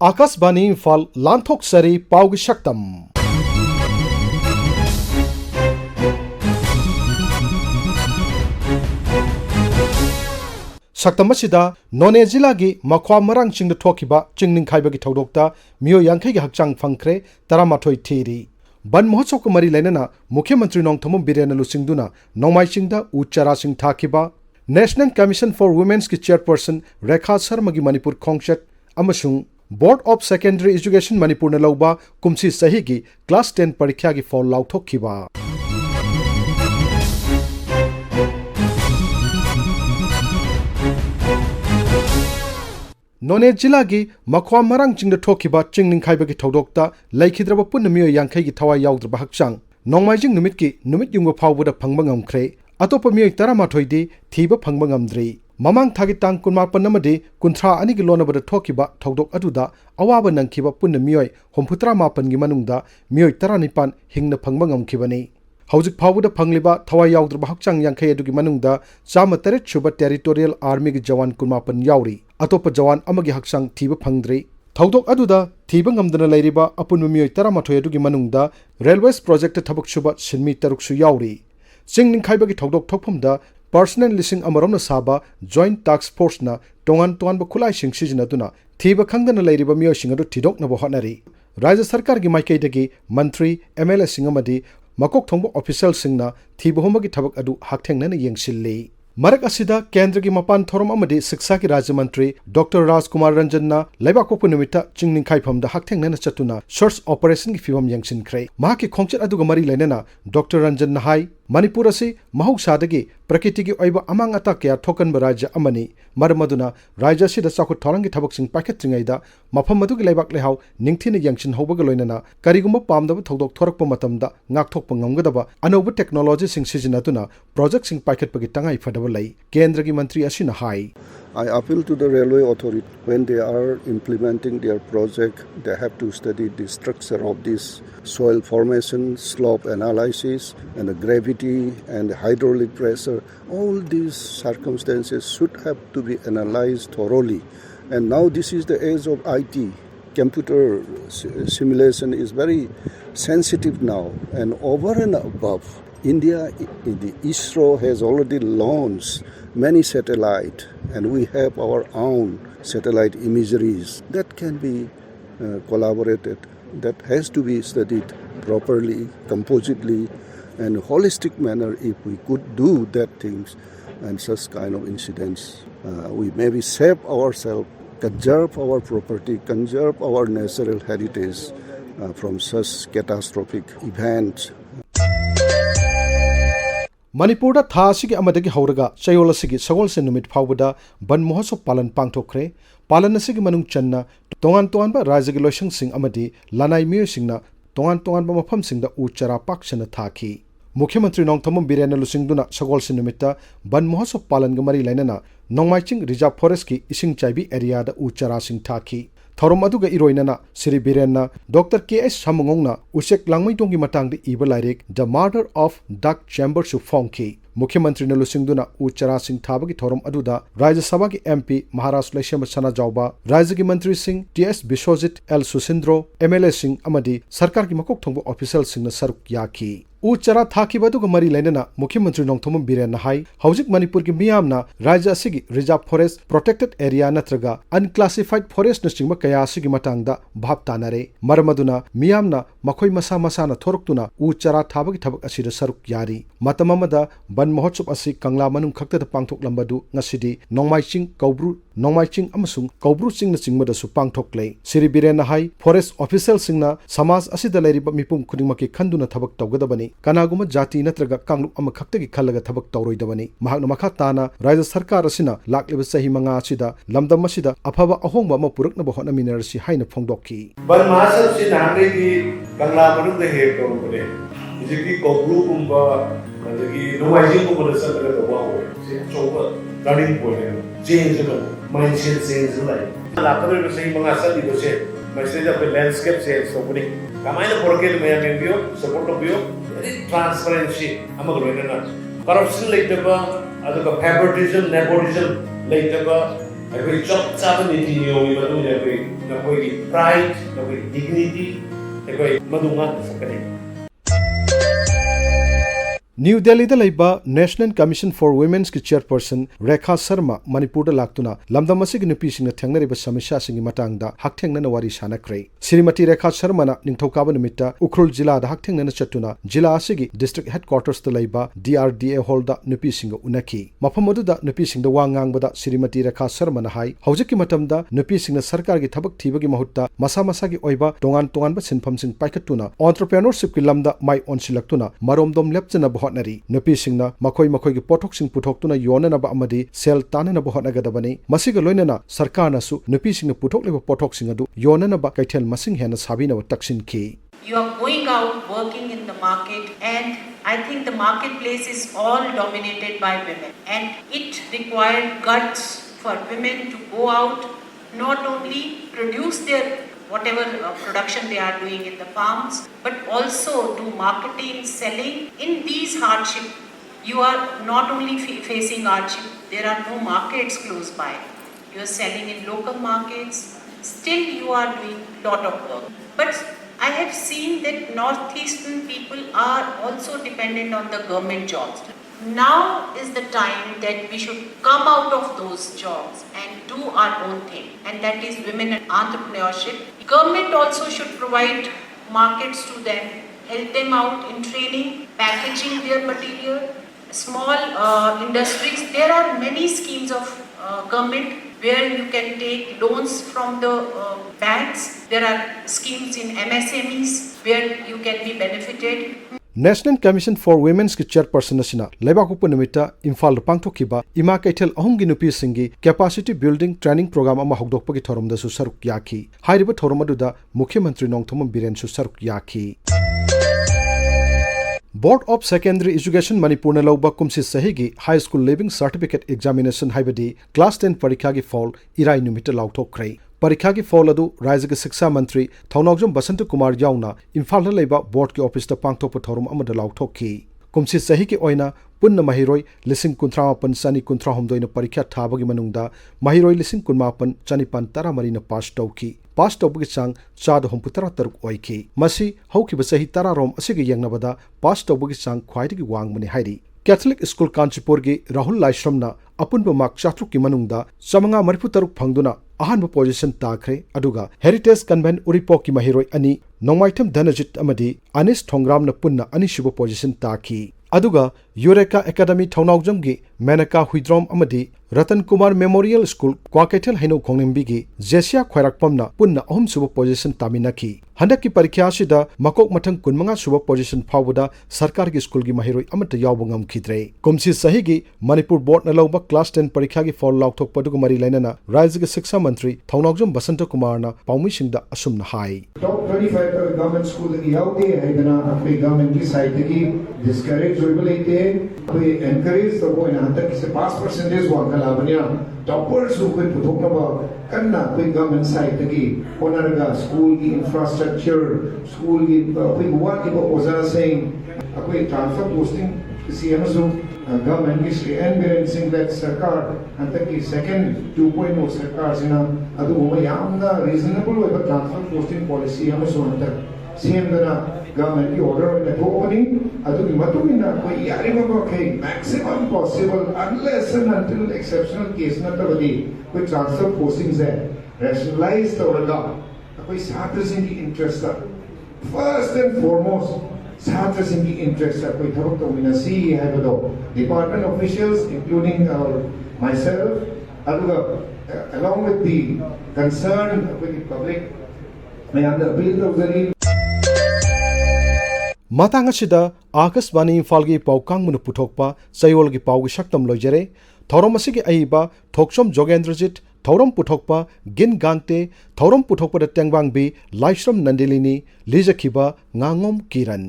आकाशवाणी इम्फाल लांथोकसरी पाउगी शक्तम शक्तमसिदा नोने जिलागी मख्वा मरांग चिंग थोखिबा चिंगनिंग खाइबगी थौदोकता मियो यांखैगी हकचांग फंखरे 13 थीरी बन महोत्सव को मरी लेना मुख्यमंत्री नोंगथोम बिरेन लुसिंगदुना नोंमाइचिंगदा उच्चारा सिंह थाखिबा नेशनल कमीशन फॉर वुमेन्स की चेयरपर्सन रेखा शर्मा की मणिपुर खोंगचट अमसुंग board of secondary education Manipur लौबा कुमसी सही की क्लास 10 परीक्षा की फॉल लाउथोखिबा नोने जिला की मख्वा मरांग चिंग थोखिबा चिंगनिंग खाइबगी थौदोकता लैखिद्रबा पुन्न मियो यांखै की थवाई याउद्रबा हकचांग नोंमाइजिंग नुमित की नुमित युंग फावबदा फंगबा ngamkhre अतोप मियो 13 दी थीबा फंगबा ngamdri ममांग थागी तांग 19 नमदि 12 की लोनबदा थोखिबा थौदोक अदुदा अवाबा नंखिबा पुन्न मियो 39 की मनुंगदा मियो 19 हिंगना फंगबा ngamkhibani हौजिक फावबदा फंगलिबा थवाई याउद्रबा हकचांग यांखै अदुगी मनुंगदा 103 सुबा टेरिटोरियल आर्मी की जवान 19 याउरी अतोप जवान अमगी हकचांग थीबा फंगद्रि थौदोक अदुदा थीबा ngamdana लैरिबा अपुन मियो 13 अदुगी मनुंगदा रेलवेज प्रोजेक्ट थबक सुबा सिनमी 3 सु याउरी चिंगनिंग खाइबगी थौदोक थोकफमदा पर्सनल लिसिंग अमरोमना साबा जॉइंट टास्क फोर्स ना तोंगान तोंगानबा खुलाई सिंग सिजनदुना थीबा खंगदना लैरिबा मियो सिंग अदु थिदोकनबा होटनरी राज्य सरकार की माइकैदगी मंत्री एमएलए सिंग अमदी मकोक थोंबा ऑफिशियल सिंगना थीबा होमगी थबक अदु हाक्थेंगना येंगसिल्ली मरक असिदा केंद्र की मपान थोरम अमदी शिक्षा की राज्य मंत्री डॉक्टर राजकुमार रंजन लेबाकोप निमित्त चिंगनिंग खाइफमदा हाक्थेंगना चतुना सर्च ऑपरेशन की फिवम येंगसिनख्रे माकी खोंगचत अदुगा मरी लेनेना डॉक्टर रंजन हाई मणिपुर असी महौसादगी प्रकृति की ओइबा अमांग अता कया थोकनबा राज्य अमनी मरमदुना राज्य असिदा चाखुत थौरंगी थबकसिंग पाइखत्रिङैदा मफम मदुगी लेबाक लेहाव निंगथिना येंगसिन हौबगा लोइनना करिगुम्बा पामदबा थौदोक थोरकपा मतमदा ngakthokpa ngamgadaba अनौब टेक्नोलॉजी सिंग सिजनदुना प्रोजेक्ट सिंग पाइखतपगी तंगाई फदबा लई केंद्र की मंत्री असिना high I appeal to the railway authority when they are implementing their project, they have to study the structure of this soil formation, slope analysis, and the gravity and the hydraulic pressure. All these circumstances should have to be analyzed thoroughly. And now this is the age of IT. Computer simulation is very sensitive now. And over and above, India, the ISRO has already launched many satellites, and we have our own satellite imageries that can be collaborated, that has to be studied properly, compositely, and holistic manner. If we could do that things and such kind of incidents, we maybe save ourselves, conserve our property, conserve our natural heritage from such catastrophic events. Manipur था असिगी अमदगी हौरगा चयोल असिगी सगोल से नुमित फावबदा बन महोत्सव पालन पांगथोखरे पालन असिगी मनुंग चन्ना तोंगान तोंगानबा राज्य की लोइसंग सिंग अमदी लानाई मियो सिंगना तोंगान तोंगानबा मफम सिंगदा उ चरा पाक्सना थाखी मुख्यमंत्री नोंगथोम बिरेन लुसिंगदुना सगोल से नुमित्ता बन महोत्सव पालन ग मरी लैनना नोंमाइचिंग रिजर्व फॉरेस्ट की इसिंग चाइबी एरिया दा उ चरा सिंग थाखी थौरम अदुगा इरोइनना श्री बिरेनना डॉक्टर के.एस. समंगोंगना उसेक लांगमैतोंगी मतांगदि इबा लाइरेक the murder of duck chamber सु फोंखी मुख्यमंत्री नलुसिंगदुना उ चरा सिंह थाबगी थौरम अदुदा राज्य सभा की एमपी महाराष्ट्र लैशम सना जाउबा राज्य की मंत्री Singh TS. Biswajit L Susindro MLA Singh अमदी सरकार की मकोक थोंबा ऑफिशियल सिंह सरुक याखी उ चरा थाखिबदुगा मरी लेनना मुख्यमंत्री नोंगथोम बिरेन हाई हौजिक मणिपुर की मियामना राज्य असिगी रिजर्व फॉरेस्ट प्रोटेक्टेड एरिया नत्रगा अनक्लासिफाइड फॉरेस्ट नचिंगबा कया असिगी मतांगदा भाप तानरे मरमदुना मियामना मखोई मसा मसाना थोरक्तुना उ चरा थाबगी थबक असिदा सरुक यारी मतममदा बन महोत्सव असी कंगला मनुंग खक्तदा पांगथोकलंबदु ngasidi नोंमाइचिंग कौब्रु नोंमाइचिंग अमसुंग कौब्रु चिंगना चिंगमदसु पांगथोकले श्री बिरेन हाई फॉरेस्ट ऑफिशियल सिंगना समाज असिदा लेरिबा मिपुम खुदिंगमकी खंदुना थबक तौगदबनी कनागुम जाति नत्रगा कांगलुप अमा खक्तगी खल्लगा थबक तौरोइदबनी महाकना मखा ताना राज्य सरकार असिना लाक्लिबा सही मंगा असिदा लमदम असिदा अफबा अहोंगबा अमा पुरकनबा होटनमिनरसि हाइना फोंदोककी बन महासब से नांगरेगी कंगला मनुंग हे तौबने जिकी कोब्रुगुम्बा अदगी नोमाइजिंगुम्बा सरकार तौवा से चौबा turning point change mindset change लाइ लाकबे सही मंगा सदिबसे मैसेज ऑफ लैंडस्केप चेंज तौबनी कमाइना पोरकेट में मेंबियो सपोर्ट ऑफियो very transparency among loinana corruption leitaba aduga favoritism nepotism leitaba every job chaba niti yomi badu every नखोई प्राइड नखोई डिग्निटी नखोई मधुंगा सकने न्यू दिल्ली दा लैबा नेशनल कमीशन फॉर वुमेन्स की चेयरपर्सन रेखा शर्मा मणिपुर दा लाक्तुना लमदम असिग नुपी सिंग थेंगनरिबा समस्या सिंग मांगदा हकथेंगना वारी सानख्रे श्रीमती रेखा शर्मा ना निंगथौकाबा निमित्ता उखरुल जिला दा हकथेंगना चतुना जिला असिगी डिस्ट्रिक्ट हेडक्वार्टर्स दा लैबा DRDA हॉल दा नुपी सिंग उनकी मफम अदुदा नुपी सिंग दा वा ngangbada श्रीमती रेखा शर्मा ना हाई हौजकी मतमदा नुपी सिंग सरकार की थबक थीबगी महुत्ता मसा मसा की ओइबा तोंगान तोंगान बा सिनफम सिंग पाइखतुना एंटरप्रेन्योरशिप की लमदा माइ ओनसिलक्तुना मरोमदोम लेपचना हॉटनरी नुपी सिंगना मखोई मखोई की पोथोक सिंग पुथोक्तुना योननबा अमदी सेल ताननबा हॉटनगदबनी मसिग लोइनना सरकारनासु नुपी सिंग पुथोकलेबा पोथोक सिंग अदु योननबा कैथेल मसिंग हेना साबिनबा तक्सिन की You are going out working in the market, and I think the marketplace is all dominated by women, and it required guts for women to go out, not only produce their whatever production they are doing in the farms, but also do marketing, selling. In these hardship, you are not only facing hardship, there are no markets close by. You are selling in local markets, still you are doing lot of work. But I have seen that northeastern people are also dependent on the government jobs. Now is the time that we should come out of those jobs and do our own thing, and that is women entrepreneurship. Government also should provide markets to them, help them out in training, packaging their material, small industries. There are many schemes of government where you can take loans from the banks. There are schemes in MSMEs where you can be benefited. National commission for women's की chairperson असिना लेबाकुप निमित्ता इम्फाल पांगथोखिबा इमा कैथेल अहुमगी नुपी सिंगी कैपेसिटी बिल्डिंग ट्रेनिंग प्रोग्राम अमा हौदोकपगी थोरमदसु सरुक याखी हाइरिबा थोरम अदुदा मुख्यमंत्री नोंगथोम बिरेनसु सरुक याखी board of secondary education Manipur ने लौबा कुमसी सहीगी high school leaving certificate examination हाइबदी क्लास 10 परीक्षा की फॉल इराई निमित्त लाउथोखरे परीक्षा की फॉल अदु राज्य के शिक्षा मंत्री थौनागजम बसंत कुमार याउना इम्फाल लेबा बोर्ड के ऑफिस द पांगथोप थोरम अमद लाउथोखी कुमसी सही की ओइना पुन्न महिरोय लिसिंग कुंथ्रा मापन चनी कुंथ्रा हमदोइन परीक्षा थाबगी मनुंगदा महिरोय लिसिंग कुनमापन चनीपान तरा मरीना पास तौकी पास तौबगी चांग चाद हमपुतरा तरुक ओइखी मसी हौखिब सही तरा रोम असिगे यंगनबदा पास तौबगी चांग ख्वाइदगी वांगमने हाइरी कैथलिक स्कूल कांचीपुर की राहुल लाइश्रमना अपुनब मार्क 4 की मनुंगदा 543 फंगदुना अहानब पोजिशन ताखरे अदुगा हेरिटेज कन्वेंट उरिपो की महिरोय अनि नोंमाइथम धनजित अमदी अनिस थोंग्रामना पुन्ना अनिसुब पोजिशन ताखी अदुगा यूरेका एकेडमी थौनागजमगी मेनका हुइद्रोम अमदी रतन कुमार मेमोरियल स्कूल क्वाकैथल हैनो खोंगनेम्बीगी जेसिया ख्वाइराकपमना पुन्ना अहुम सुब पोजिशन तामिनाकी हंदक की परीक्षा सिदा मकोक मथंग कुनमंगा सुब पोजिशन फावदा सरकार की स्कूल की महिरोय अमत यावब ngamkhidre कुमसी सहीगी मणिपुर बोर्ड न लौबा क्लास 10 परीक्षा की फॉल लाउथोकपदुग मरी लैनना राज्य के शिक्षा मंत्री थौनागजम बसंत कुमारना पाउमिसिंगदा असुमना हाई टॉप 25 गवर्नमेंट स्कूल की याउदे हैदना अपने गवर्नमेंट की साइड की डिस्करेज होइबलेते कोई एनकरेज तो कोई ना तक से पास परसेंटेज वांगला बनिया टॉपर्स को कोई पुथोकबा कन्ना कोई गवर्नमेंट साइड की ओनरगा स्कूल की इंफ्रास्ट्रक्चर स्कूल की कोई हुआ की ओजा से कोई ट्रांसफर पोस्टिंग किसी अमसु गवर्नमेंट की श्री एन बीरेन सिंह लेट सरकार अंत की सेकंड 2.0 सरकार सिना अदु यामना रीजनेबल ओइबा ट्रांसफर पोस्टिंग पॉलिसी अमसु अंत सेमदना गवर्नमेंट की ऑर्डर में थोपनी अदु की मतुमिना कोई यारिबा के maximum possible unless and until exceptional case नतबदी कोई ट्रांसफर पोस्टिंग्स है रैशनलाइज तौरगा कोई छात्र सिंह की इंटरेस्ट फर्स्ट एंड फॉरमोस्ट छात्र सिंह की इंटरेस्ट कोई थबक तो मिनसी है बदो department officials including myself अदुगा along with the concern with the public मैं अंदर अपील तो जरी मतंग असिदा आकाशवाणी इम्फाल की पाउकांग मुन पुथोकपा चयोल की पाउ की शक्तम लोइजरे थौरम असिगी अइबा थोकचोम जोगेंद्रजित थौरम पुथोकपा गिन गांगते थौरम पुथोकपा टेंगबांग बी लाइश्रम नंदिलिनी लीजखिबा ngangom kiran।